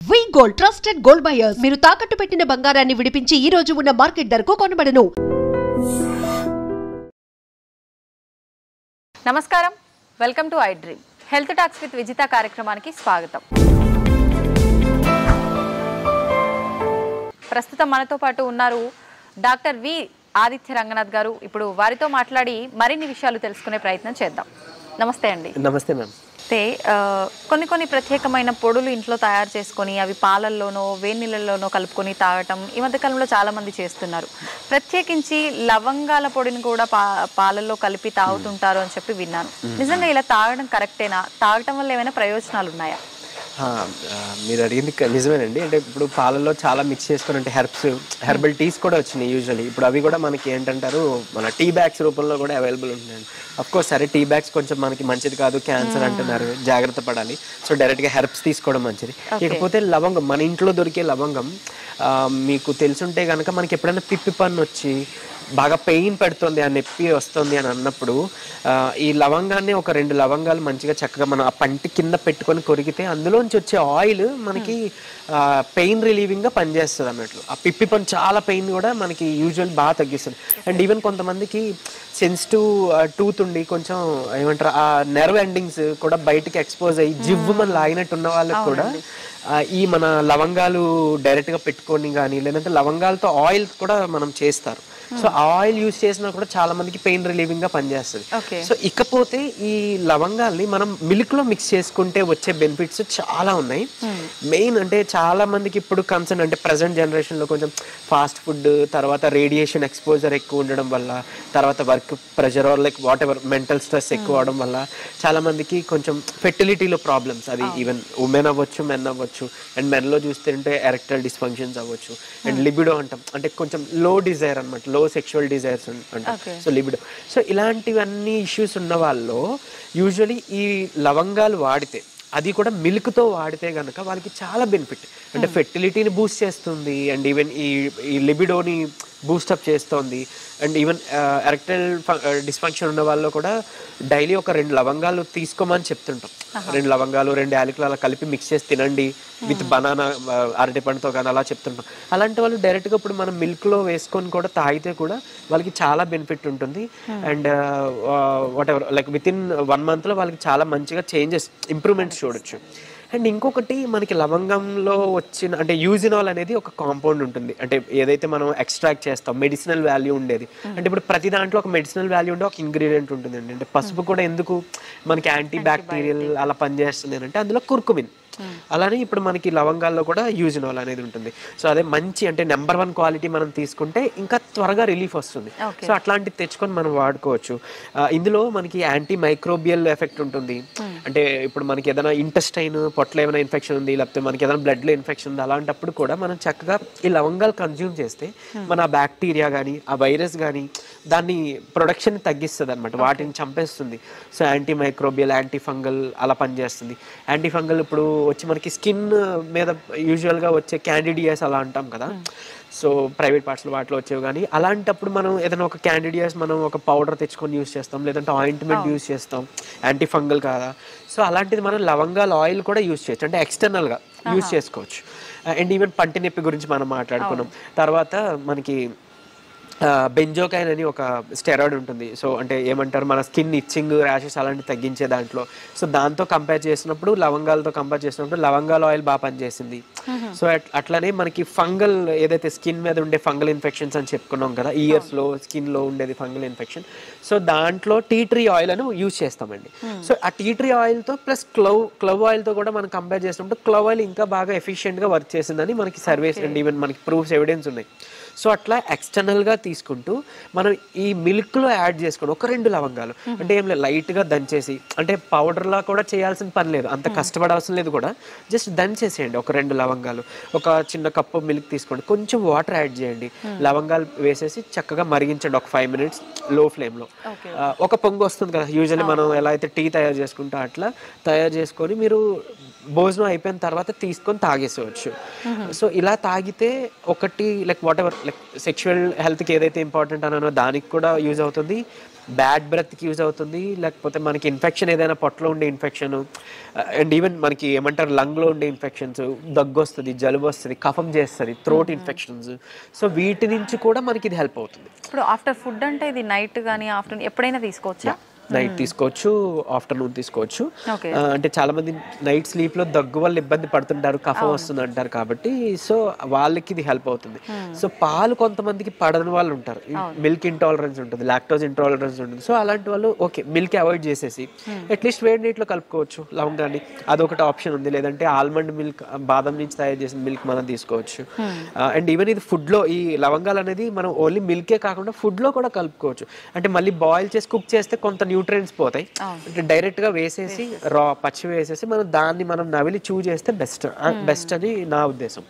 వి gold trusted gold buyers మీరు తాకట్టు పెట్టిన బంగారాన్ని విడిపించి ఈ రోజు ఉన్న మార్కెట్ ధరకు కొనబడను. నమస్కారం, welcome to I dream health talks with Vijitha కార్యక్రమానికి స్వాగతం. ప్రస్తుతం మనతో పాటు ఉన్నారు డాక్టర్ వి ఆదిత్య రంగనాథ్ గారు. ఇప్పుడు వారితో మాట్లాడి మరిన్ని విషయాలు తెలుసుకునే ప్రయత్నం చేద్దాం. నమస్తే అండి. నమస్తే మ్యామ్. అయితే కొన్ని ప్రత్యేకమైన పొడులు ఇంట్లో తయారు చేసుకొని అవి పాలల్లోనో వేడి నీళ్ళల్లోనో కలుపుకొని తాగటం ఈ మధ్యకాలంలో చాలామంది చేస్తున్నారు. ప్రత్యేకించి లవంగాల పొడిని కూడా పాలల్లో కలిపి తాగుతుంటారు అని చెప్పి విన్నాను. నిజంగా ఇలా తాగడం కరెక్టేనా? తాగటం వల్ల ఏమైనా ప్రయోజనాలు ఉన్నాయా? మీరు అడిగింది నిజమేనండి. అంటే ఇప్పుడు పాలల్లో చాలా మిక్స్ చేసుకొని అంటే హెర్బల్ టీస్ కూడా వచ్చినాయి యూజువల్లీ. ఇప్పుడు అవి కూడా మనకి ఏంటంటారు మన టీ బ్యాగ్స్ రూపంలో కూడా అవైలబుల్ ఉంటున్నాయి. అఫ్కోర్స్ సరే టీ బ్యాగ్స్ కొంచెం మనకి మంచిది కాదు, క్యాన్సర్ అంటున్నారు, జాగ్రత్త పడాలి. సో డైరెక్ట్గా హెర్బ్స్ తీసుకోవడం మంచిది. ఇకపోతే లవంగం, మన ఇంట్లో దొరికే లవంగం మీకు తెలుసుంటే కనుక మనకి ఎప్పుడైనా పిప్పి పన్ను వచ్చి బాగా పెయిన్ పెడుతుంది, ఆ నొప్పి వస్తుంది అని అన్నప్పుడు ఈ లవంగాన్ని ఒక 2 లవంగాలు మంచిగా చక్కగా మనం ఆ పంటి కింద పెట్టుకొని కొరికితే అందులోంచి వచ్చే ఆయిల్ మనకి పెయిన్ రిలీవింగ్గా పనిచేస్తుంది అన్నట్లు. ఆ పిప్పి పన్ను చాలా పెయిన్ కూడా మనకి యూజువల్ బాగా తగ్గిస్తుంది. అండ్ ఈవెన్ కొంతమందికి సెన్సిటివ్ టూత్ ఉండి కొంచెం ఏమంటారు ఆ నెర్వ్ ఎండింగ్స్ కూడా బయటకి ఎక్స్పోజ్ అయ్యి జివ్వు మన లాగినట్టు ఉన్న వాళ్ళకి కూడా ఈ మన లవంగాలు డైరెక్ట్గా పెట్టుకొని కానీ లేదంటే లవంగాలతో ఆయిల్ కూడా మనం చేస్తారు. సో ఆ ఆయిల్ యూజ్ చేసినా కూడా చాలా మందికి పెయిన్ రిలీవింగ్ గా పనిచేస్తుంది. సో ఇకపోతే ఈ లవంగాల్ని మనం మిల్క్ లో మిక్స్ చేసుకుంటే వచ్చే బెనిఫిట్స్ చాలా ఉన్నాయి. మెయిన్ అంటే చాలా మందికి ఇప్పుడు కన్సర్న్ అంటే ప్రజెంట్ జనరేషన్ లో కొంచెం ఫాస్ట్ ఫుడ్, తర్వాత రేడియేషన్ ఎక్స్పోజర్ ఎక్కువ ఉండడం వల్ల, తర్వాత work pressure or like whatever mental stress ఎక్కువ అవడం వల్ల చాలా మందికి కొంచెం ఫెర్టిలిటీలో ప్రాబ్లమ్స్, అది ఈవెన్ ఉమెన్ అవ్వచ్చు, మెన్ అవ్వచ్చు. అండ్ మెన్లో చూస్తుంటే ఎరెక్టైల్ డిస్ఫంక్షన్స్ అవ్వచ్చు. అండ్ లిబిడో అంటాం, అంటే కొంచెం లో డిజైర్ అనమాట, లో సెక్షువల్ డిజైర్స్ అంటాం. So libido. సో ఇలాంటివన్నీ ఇష్యూస్ ఉన్న వాళ్ళు యూజువలీ ఈ లవంగాలు వాడితే, అది కూడా మిల్క్తో వాడితే కనుక వాళ్ళకి చాలా బెనిఫిట్. అంటే ఫెర్టిలిటీని బూస్ట్ చేస్తుంది, అండ్ ఈవెన్ ఈ లిబిడోని బూస్టప్ చేస్తుంది. అండ్ ఈవెన్ ఎరెక్టైల్ డిస్ఫంక్షన్ ఉన్న వాళ్ళు కూడా డైలీ ఒక 2 లవంగాలు తీసుకోమని చెప్తుంటాం. 2 లవంగాలు 2 యాలకులు అలా కలిపి మిక్స్ చేసి తినండి విత్ బనానా, అరటిపండుతో కానీ అలా చెప్తుంటాం. అలాంటి వాళ్ళు డైరెక్ట్గా ఇప్పుడు మనం మిల్క్లో వేసుకొని కూడా తాగితే కూడా వాళ్ళకి చాలా బెనిఫిట్ ఉంటుంది. And what ever like with in 1 monthలో వాళ్ళకి చాలా మంచిగా చేంజెస్, ఇంప్రూవ్మెంట్స్ చూడొచ్చు. అండ్ ఇంకొకటి మనకి లవంగంలో వచ్చిన అంటే యూజినాల్ అనేది ఒక కాంపౌండ్ ఉంటుంది. అంటే ఏదైతే మనం ఎక్స్ట్రాక్ట్ చేస్తాం మెడిసినల్ వాల్యూ ఉండేది. అంటే ఇప్పుడు ప్రతి దాంట్లో ఒక మెడిసినల్ వాల్యూ ఉండే ఒక ఇంగ్రీడియంట్ ఉంటుంది అండి. అంటే పసుపు కూడా ఎందుకు మనకి యాంటీ బ్యాక్టీరియల్ అలా పనిచేస్తుంది అంటే అందులో కుర్కుమిన్. అలానే ఇప్పుడు మనకి లవంగాల్లో కూడా యూజినాల్ అనేది ఉంటుంది. సో అదే మంచి అంటే నెంబర్ 1 క్వాలిటీ మనం తీసుకుంటే ఇంకా త్వరగా రిలీఫ్ వస్తుంది. సో అట్లాంటివి తెచ్చుకొని మనం వాడుకోవచ్చు. ఇందులో మనకి యాంటీ మైక్రోబియల్ ఎఫెక్ట్ ఉంటుంది. అంటే ఇప్పుడు మనకి ఏదైనా ఇంటెస్టైన్ పొట్టలో ఏమైనా ఇన్ఫెక్షన్ ఉంది, లేకపోతే మనకి ఏదైనా బ్లడ్లో ఇన్ఫెక్షన్ ఉంది, అలాంటప్పుడు కూడా మనం చక్కగా ఈ లవంగాలు కన్జ్యూమ్ చేస్తే మన బ్యాక్టీరియా కానీ ఆ వైరస్ కానీ దాన్ని ప్రొడక్షన్ తగ్గిస్తుంది అనమాట, వాటిని చంపేస్తుంది. So anti microbial, anti fungal అలా పనిచేస్తుంది. యాంటీ ఫంగల్ ఇప్పుడు వచ్చి మనకి స్కిన్ మీద యూజువల్గా వచ్చే క్యాండిడియాస్ అలా అంటాం కదా, సో ప్రైవేట్ పార్ట్స్లో వాటిలో వచ్చేవి. కానీ అలాంటప్పుడు మనం ఏదైనా ఒక క్యాండిడియాస్ మనం ఒక పౌడర్ తెచ్చుకొని యూస్ చేస్తాం, లేదంటే ఆయింట్మెంట్ యూస్ చేస్తాం, యాంటీ ఫంగల్ కాదా. సో అలాంటిది మనం లవంగాల ఆయిల్ కూడా యూస్ చేయొచ్చు, అంటే ఎక్స్టర్నల్గా యూస్ చేసుకోవచ్చు. అండ్ ఈవెన్ పంటి నొప్పి గురించి మనం మాట్లాడుకున్నాం. తర్వాత మనకి బెంజోకైన్ అని ఒక స్టెరాయిడ్ ఉంటుంది. సో అంటే ఏమంటారు మన స్కిన్ ఇచ్చింగ్, ర్యాషెస్ అలాంటివి తగ్గించే దాంట్లో. సో దాంతో కంపేర్ చేసినప్పుడు లవంగాలతో కంపేర్ చేసినప్పుడు లవంగాల ఆయిల్ బాగా పనిచేసింది. సో అట్లనే మనకి ఫంగల్ ఏదైతే స్కిన్ మీద ఉండే ఫంగల్ ఇన్ఫెక్షన్స్ అని చెప్పుకున్నాం కదా, ఇయర్స్లో స్కిన్లో ఉండేది ఫంగల్ ఇన్ఫెక్షన్. సో దాంట్లో టీ ట్రీ ఆయిల్ అని యూజ్ చేస్తామండి. సో ఆ టీ ట్రీ ఆయిల్తో ప్లస్ క్లవ్ ఆయిల్తో కూడా మనం కంపేర్ చేసినప్పుడు క్లవ్ ఆయిల్ ఇంకా బాగా ఎఫిషియెంట్గా వర్క్ చేసిందని మనకి సర్వేస్ అండ్ ఈవెన్ మనకి ప్రూఫ్స్, ఎవిడెన్స్ ఉన్నాయి. సో అట్లా ఎక్స్టర్నల్గా తీసుకుంటూ మనం ఈ మిల్క్లో యాడ్ చేసుకుని ఒక 2 లవంగాలు, అంటే ఏం లేదు లైట్గా దంచేసి, అంటే పౌడర్లా కూడా చేయాల్సిన పని లేదు, అంత కష్టపడాల్సిన లేదు కూడా, జస్ట్ దంచేసేయండి. ఒక 2 లవంగాలు, ఒక చిన్న కప్పు మిల్క్ తీసుకోండి, కొంచెం వాటర్ యాడ్ చేయండి, లవంగాలు వేసేసి చక్కగా మరిగించండి ఒక 5 minutes లో ఫ్లేమ్లో. ఒక పొంగు వస్తుంది కదా యూజువల్లీ మనం ఎలా అయితే టీ తయారు చేసుకుంటా అట్లా తయారు చేసుకొని మీరు భోజనం అయిపోయిన తర్వాత తీసుకొని తాగేసేవచ్చు. సో ఇలా తాగితే ఒకటి like what ever like sexual హెల్త్కి ఏదైతే ఇంపార్టెంట్ అన్నానో దానికి కూడా యూజ్ అవుతుంది, బ్యాడ్ బ్రెత్కి యూజ్ అవుతుంది, లేకపోతే మనకి ఇన్ఫెక్షన్ ఏదైనా పొట్టలో ఉండే ఇన్ఫెక్షన్ అండ్ ఈవెన్ మనకి ఏమంటారు లంగ్లో ఉండే ఇన్ఫెక్షన్స్, దగ్గు వస్తుంది, జలుబు వస్తుంది, కఫం చేస్తుంది, థ్రోట్ ఇన్ఫెక్షన్స్. సో వీటి నుంచి కూడా మనకి ఇది హెల్ప్ అవుతుంది. ఇప్పుడు ఆఫ్టర్ ఫుడ్ అంటే ఇది నైట్ కానీ ఆఫ్టర్నూన్ ఎప్పుడైనా తీసుకోవచ్చా? నైట్ తీసుకోవచ్చు, ఆఫ్టర్నూన్ తీసుకోవచ్చు. అంటే చాలా మంది నైట్ స్లీప్ లో దగ్గు వల్ల ఇబ్బంది పడుతుంటారు, కఫం వస్తుంది అంటారు కాబట్టి సో వాళ్ళకి ఇది హెల్ప్ అవుతుంది. సో పాలు కొంతమందికి పడని వాళ్ళు ఉంటారు, మిల్క్ ఇంటాలరెన్స్ ఉంటుంది, లాక్టోజ్ ఇంటాలరెన్స్ ఉంటుంది. సో అలాంటి వాళ్ళు ఓకే మిల్క్ అవాయిడ్ చేసేసి అట్లీస్ట్ వేడి నీటిలో కలుపుకోవచ్చు లవంగాన్ని, అదొకటి ఆప్షన్ ఉంది. లేదంటే ఆల్మండ్ మిల్క్, బాదం నుంచి తయారు చేసిన మిల్క్ మనం తీసుకోవచ్చు. అండ్ ఈవెన్ ఇది ఫుడ్ లో ఈ లవంగాలు అనేది మనం ఓన్లీ మిల్కే కాకుండా ఫుడ్ లో కూడా కలుపుకోవచ్చు. అంటే మళ్ళీ బాయిల్ చేసి కుక్ చేస్తే కొంత న్యూట్రియన్స్ పోతాయి, అంటే డైరెక్ట్ గా వేసేసి పచ్చి వేసేసి మనం నవిలి చూ చేస్తే బెస్ట్ అని నా ఉద్దేశం.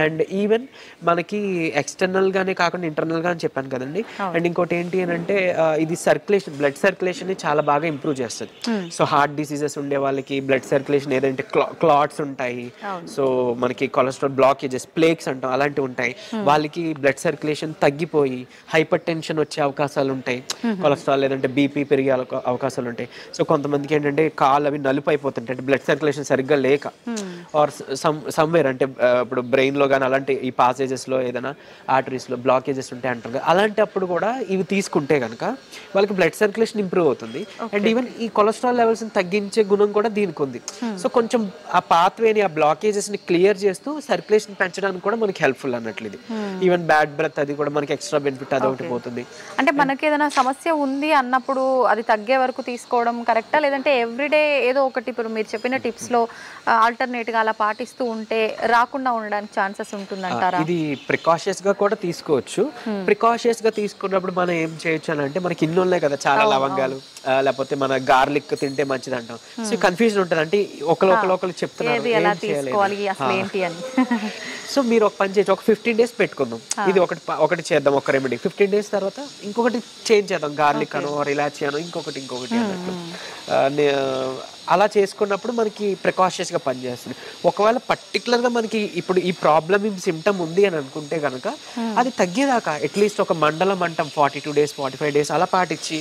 అండ్ ఈవెన్ మనకి ఎక్స్టర్నల్ గానే కాకుండా ఇంటర్నల్ గా అని చెప్పాను కదండి. అండ్ ఇంకోటి ఏంటి అని అంటే ఇది సర్క్యులేషన్, బ్లడ్ సర్క్యులేషన్ ని చాలా బాగా ఇంప్రూవ్ చేస్తుంది. సో హార్ట్ డిసీజెస్ ఉండే వాళ్ళకి బ్లడ్ సర్క్యులేషన్ ఏదంటే క్లాట్స్ ఉంటాయి, సో మనకి కొలెస్ట్రాల్ బ్లాకేజెస్, ప్లేక్స్ అంటాం అలాంటివి ఉంటాయి, వాళ్ళకి బ్లడ్ సర్క్యులేషన్ తగ్గిపోయి హైపర్ టెన్షన్ వచ్చే అవకాశాలు ఉంటాయి, కొలెస్ట్రాల్ లేదంటే బీపీ పెరిగే అవకాశాలు ఉంటాయి. సో కొంతమందికి ఏంటంటే కాళ్ళు అవి నలుపు అయిపోతుంటాయి, అంటే బ్లడ్ సర్క్యులేషన్ సరిగ్గా లేక, ఆర్ సమ్వేర్ అంటే ఇప్పుడు బ్రెయిన్ లో కానీ అలాంటి ఈ పాసేజెస్ లో ఏదైనా ఆర్టరీస్ లో బ్లాకేజెస్ ఉంటాయి అంటారు కదా, అలాంటప్పుడు కూడా ఇవి తీసుకుంటే కనుక వాళ్ళకి బ్లడ్ సర్క్యులేషన్ ఇంప్రూవ్ అవుతుంది. అండ్ ఈవెన్ ఈ కొలెస్ట్రాల్ లెవెల్స్ తగ్గించే గుణం కూడా దీనికి ఉంది. సో కొంచెం ఆ పాత్వేని, ఆ బ్లాకేజెస్ ని క్లియర్ చేస్తూ సర్క్యులేషన్ పెంచడానికి కూడా మనకి హెల్ప్ఫుల్ అన్నట్లు ఇది. ఈవెన్ బ్యాడ్ బ్రెత్ అది కూడా మనకి ఎక్స్ట్రా బెనిఫిట్ అదొకటి పోతుంది. అంటే మనకి ఏదైనా సమస్య ఉంది అన్నప్పుడు అది తగ్గే వరకు తీసుకోవడం కరెక్టా, లేదంటే ఎవ్రీడే ఏదో ఒకటి ఇప్పుడు మీరు చెప్పిన టిప్స్ లో ఆల్టర్నేట్ గా అలా పాటిస్తూ ఉంటే రాకుండా ఉండడానికి ఛాన్సెస్ ఉంటుందంటారా? ఇది ప్రికాషియస్ గా కూడా తీసుకోవచ్చు. ప్రికాషియస్ గా తీసుకున్నప్పుడు మనం ఏం చేయొచ్చు అని అంటే మనకి ఇన్ని ఉన్నాయి కదా చాలా లవంగాలు, లేకపోతే మన గార్లిక్ తింటే మంచిది అంటాం. సో కన్ఫ్యూజన్ ఉంటుంది, అంటే ఒకరు చెప్తున్నారు ఏం చేయాలి. సో మీరు ఒక పని చేయొచ్చు, ఒక 15 days పెట్టుకుందాం, ఇది ఒకటి చేద్దాం, ఒక రెమెడీ. 15 days తర్వాత ఇంకొకటి చేంజ్ చేద్దాం, గార్లిక్ అనో రిలాక్సీ అనో ఇంకొకటి అన్నట్లు. అలా చేసుకున్నప్పుడు మనకి ప్రికాషియస్గా పనిచేస్తుంది. ఒకవేళ పర్టికులర్గా మనకి ఇప్పుడు ఈ ప్రాబ్లమ్ ఈ సిమ్టమ్ ఉంది అని అనుకుంటే కనుక అది తగ్గేదాకా అట్లీస్ట్ ఒక మండలం అంటాం 42 days 45 days అలా పాటించి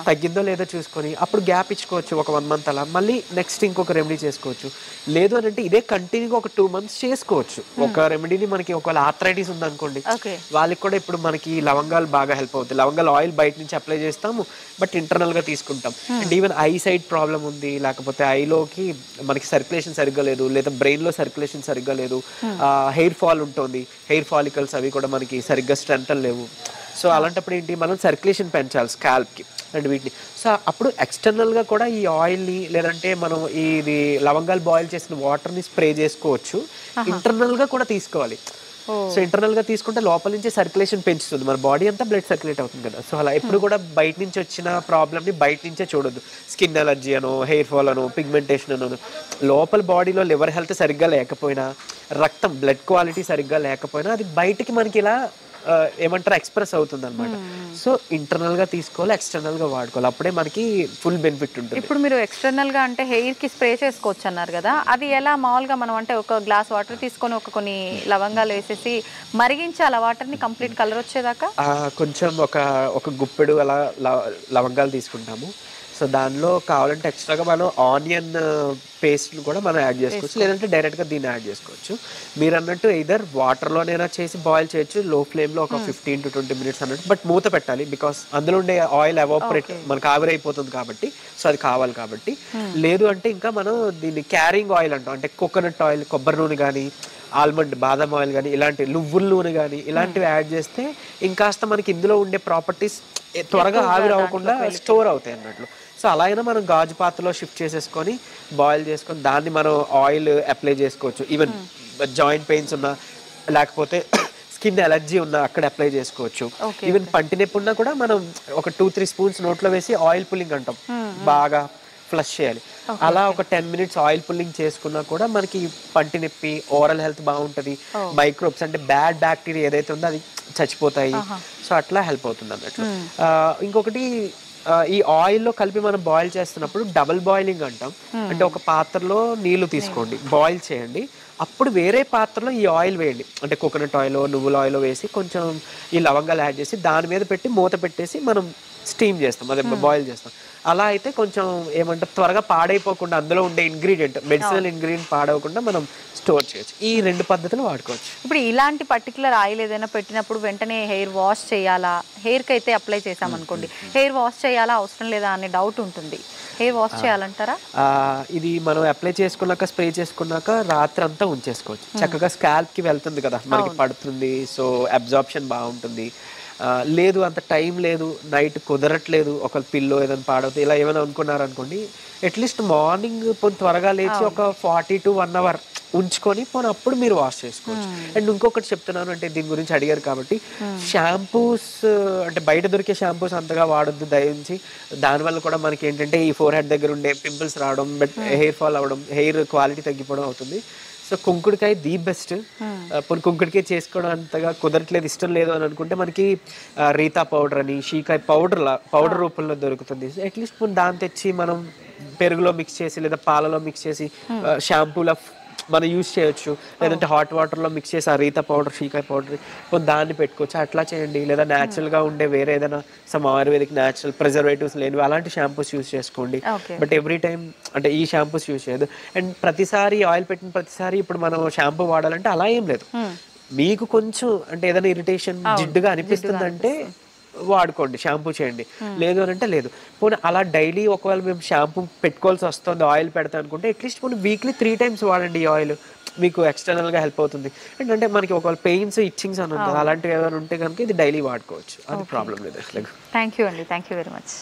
తగ్గిందో లేదో చూసుకొని అప్పుడు గ్యాప్ ఇచ్చుకోవచ్చు, ఒక 1 month అలా, మళ్ళీ నెక్స్ట్ ఇంకొక రెమెడీ చేసుకోవచ్చు. లేదు అని అంటే ఇదే కంటిన్యూగా ఒక 2 months చేసుకోవచ్చు. ఒక రెమెడీని మనకి ఒకవేళ ఆర్థరైటిస్ ఉందనుకోండి, వాళ్ళకి కూడా ఇప్పుడు మనకి లవంగాలు బాగా హెల్ప్ అవుతాయి. లవంగాలు ఆయిల్ బయట నుంచి అప్లై చేస్తాము, బట్ ఇంటర్నల్గా తీసుకుంటాం. And even I side problem ఉంది, లేకపోతే ఐలోకి మనకి సర్క్యులేషన్ సరిగ్గా లేదు, లేదా బ్రెయిన్ లో సర్క్యులేషన్ సరిగ్గా లేదు, హెయిర్ ఫాల్ ఉంటుంది, హెయిర్ ఫాలికల్స్ అవి కూడా మనకి సరిగ్గా స్ట్రెంత్ లేవు. సో అలాంటప్పుడు ఏంటి, మనం సర్క్యులేషన్ పెంచాలి స్కాల్ప్కి అండ్ వీటిని. సో అప్పుడు ఎక్స్టర్నల్గా కూడా ఈ ఆయిల్ని లేదంటే మనం ఇది లవంగాలు బాయిల్ చేసిన వాటర్ని స్ప్రే చేసుకోవచ్చు. ఇంటర్నల్గా కూడా తీసుకోవాలి. సో ఇంటర్నల్ గా తీసుకుంటే లోపల నుంచి సర్క్యులేషన్ పెంచుతుంది, మన బాడీ అంతా బ్లడ్ సర్క్యులేట్ అవుతుంది కదా. సో అలా ఎప్పుడు కూడా బయట నుంచి వచ్చిన ప్రాబ్లమ్ ని బయట నుంచే చూడొద్దు. స్కిన్ అలర్జీ అనో, హెయిర్ ఫాల్ అనో, పిగ్మెంటేషన్ అనో, లోపల బాడీలో లివర్ హెల్త్ సరిగ్గా లేకపోయినా, రక్తం బ్లడ్ క్వాలిటీ సరిగ్గా లేకపోయినా అది బయటికి మనకి ఇలా ఏమంటారు ఎక్స్ప్రెస్ అవుతుంది అనమాట. సో ఇంటర్నల్ గా తీసుకోవాలి, ఎక్స్టర్నల్ గా వాడుకోవాలి, అప్పుడే మనకి ఫుల్ బెనిఫిట్ ఉంటుంది. ఇప్పుడు మీరు ఎక్స్టర్నల్ గా అంటే హెయిర్ కి స్ప్రే చేసుకోవచ్చు అన్నారు కదా, అది ఎలా మామూలుగా మనం అంటే ఒక గ్లాస్ వాటర్ తీసుకొని కొన్ని లవంగాలు వేసేసి మరిగించాలి, వాటర్ ని కంప్లీట్ కలర్ వచ్చేదాకా కొంచెం ఒక గుప్పెడు అలా లవంగాలు తీసుకుంటాము. సో దానిలో కావాలంటే ఎక్స్ట్రాగా మనం ఆనియన్ పేస్ట్ కూడా మనం యాడ్ చేసుకోవచ్చు, లేదంటే డైరెక్ట్గా దీన్ని యాడ్ చేసుకోవచ్చు. మీరు అన్నట్టు ఇదర్ వాటర్లోనైనా చేసి బాయిల్ చేయొచ్చు, లో ఫ్లేమ్లో ఒక 15 to 20 minutes అన్నట్టు, బట్ మూత పెట్టాలి, బికాస్ అందులో ఉండే ఆయిల్ ఎవాపరేట్ మనకు ఆవిరైపోతుంది కాబట్టి. సో అది కావాలి కాబట్టి. లేదు అంటే ఇంకా మనం దీన్ని క్యారింగ్ ఆయిల్ అంటాం, అంటే కోకోనట్ ఆయిల్, కొబ్బరి నూనె కానీ, ఆల్మండ్ బాదం ఆయిల్ కానీ, ఇలాంటి నువ్వుల నూనె కానీ ఇలాంటివి యాడ్ చేస్తే ఇంకాస్త మనకి ఇందులో ఉండే ప్రాపర్టీస్ త్వరగా ఆవిరి అవ్వకుండా స్టోర్ అవుతాయి అన్నట్లు. సో అలా అయినా మనం గాజు పాత్రలో షిఫ్ట్ చేసేసుకొని బాయిల్ చేసుకొని దాన్ని మనం ఆయిల్ అప్లై చేసుకోవచ్చు. ఈవెన్ జాయింట్ పెయిన్స్ ఉన్నా, లేకపోతే స్కిన్ అలర్జీ ఉన్నా అక్కడ అప్లై చేసుకోవచ్చు. ఈవెన్ పంటి నొప్పి ఉన్నా కూడా మనం ఒక 2-3 spoons నోట్లో వేసి ఆయిల్ పుల్లింగ్ అంటాం, బాగా ఫ్లష్ చేయాలి. అలా ఒక 10 minutes ఆయిల్ పుల్లింగ్ చేసుకున్నా కూడా మనకి పంటి నొప్పి, ఓరల్ హెల్త్ బాగుంటుంది, మైక్రోబ్స్ అంటే బ్యాడ్ బ్యాక్టీరియా ఏదైతే ఉందో అది చచ్చిపోతాయి. సో అట్లా హెల్ప్ అవుతుంది అన్నట్లు. ఇంకొకటి ఈ ఆయిల్లో కలిపి మనం బాయిల్ చేస్తున్నప్పుడు డబుల్ బాయిలింగ్ అంటాం, అంటే ఒక పాత్రలో నీళ్లు తీసుకోండి, బాయిల్ చేయండి, అప్పుడు వేరే పాత్రలో ఈ ఆయిల్ వేయండి, అంటే కోకోనట్ ఆయిల్ నువ్వుల ఆయిల్ వేసి కొంచెం ఈ లవంగాలు యాడ్ చేసి దాని మీద పెట్టి మూత పెట్టేసి మనం స్టీమ్ చేస్తాం, అదే బాయిల్ చేస్తాం. అలా అయితే కొంచెం ఏమంటారు త్వరగా పాడైపోకుండా అందులో ఉండే ఇంగ్రీడియంట్ మెడిసినల్ ఇంగ్రీడియంట్ పాడవకుండా మనం స్టోర్ చేయొచ్చు. ఈ 2 పద్ధతులు వాడుకోవచ్చు. ఇప్పుడు ఇలాంటి పర్టికులర్ ఆయిల్ ఏదైనా పెట్టినప్పుడు వెంటనే హెయిర్ వాష్ చేయాలా, హెయిర్కి అయితే అప్లై చేసామనుకోండి హెయిర్ వాష్ చేయాలా అవసరం లేదా అనే డౌట్ ఉంటుంది, హెయిర్ వాష్ చేయాలంటారా? ఇది మనం అప్లై చేసుకున్నాక స్ప్రే చేసుకున్నాక రాత్రి అంతా ఉంచేసుకోవచ్చు. చక్కగా స్కాల్ప్కి వెళ్తుంది కదా, మనకి పడుతుంది, సో అబ్జార్ప్షన్ బాగుంటుంది. లేదు అంత టైం లేదు, నైట్ కుదరట్లేదు, ఒక పిల్లో ఏదైనా పాడవుతుంది ఇలా ఏమైనా అనుకున్నారనుకోండి, అట్లీస్ట్ మార్నింగ్ త్వరగా లేచి ఒక 40 to 1 hour ఉంచుకొని అప్పుడు మీరు వాష్ చేసుకోవచ్చు. అండ్ ఇంకొకటి చెప్తున్నాను, అంటే దీని గురించి అడిగారు కాబట్టి షాంపూస్ అంటే బయట దొరికే షాంపూస్ అంతగా వాడొద్దు దయించి. దానివల్ల కూడా మనకి ఏంటంటే ఈ ఫోర్ హెడ్ దగ్గర ఉండే పింపుల్స్ రావడం, హెయిర్ ఫాల్ అవ్వడం, హెయిర్ క్వాలిటీ తగ్గిపోవడం అవుతుంది. సో కుంకుడికాయ ది బెస్ట్. ఇప్పుడు కుంకుడికాయ చేసుకోవడం అంతగా కుదరట్లేదు, ఇష్టం లేదు అని అనుకుంటే మనకి రీతా పౌడర్ అని షీకాయ పౌడర్ రూపంలో దొరుకుతుంది. అట్లీస్ట్ దాన్ని తెచ్చి మనం పెరుగులో మిక్స్ చేసి లేదా పాలలో మిక్స్ చేసి షాంపూలో మనం యూజ్ చేయొచ్చు. లేదంటే హాట్ వాటర్లో మిక్స్ చేసి ఆ రీతా పౌడర్ షీకాయ పౌడర్ దాన్ని పెట్టుకోవచ్చు, అట్లా చేయండి. లేదా న్యాచురల్గా ఉండే వేరే ఏదైనా సమ్ ఆయుర్వేదిక్ న్యాచురల్ ప్రిజర్వేటివ్స్ లేనివి అలాంటి షాంపూస్ యూజ్ చేసుకోండి. బట్ ఎవ్రీ టైం అంటే ఈ షాంపూస్ యూజ్ చేయదు. అండ్ ప్రతిసారి ఆయిల్ పెట్టిన ప్రతిసారి ఇప్పుడు మనం షాంపూ వాడాలంటే అలా ఏం లేదు. మీకు కొంచెం అంటే ఏదైనా ఇరిటేషన్ జిడ్డుగా అనిపిస్తుందంటే వాడుకోండి, షాంపూ చేయండి. లేదు అని అంటే లేదు. పోనీ అలా డైలీ ఒకవేళ మేము షాంపూ పెట్టుకోవాల్సి వస్తుంది, ఆయిల్ పెడతా అనుకుంటే అట్లీస్ట్ పోనీ వీక్లీ 3 times వాడండి ఈ ఆయిల్, మీకు ఎక్స్టర్నల్గా హెల్ప్ అవుతుంది. అంటే మనకి ఒకవేళ పెయిన్స్ ఇచ్చింగ్స్ అని ఉంటుంది అలాంటివి ఏమైనా ఉంటే కనుక ఇది డైలీ వాడుకోవచ్చు, అది ప్రాబ్లం లేదు. థ్యాంక్ యూ అండి, థ్యాంక్ యూ వెరీ మచ్.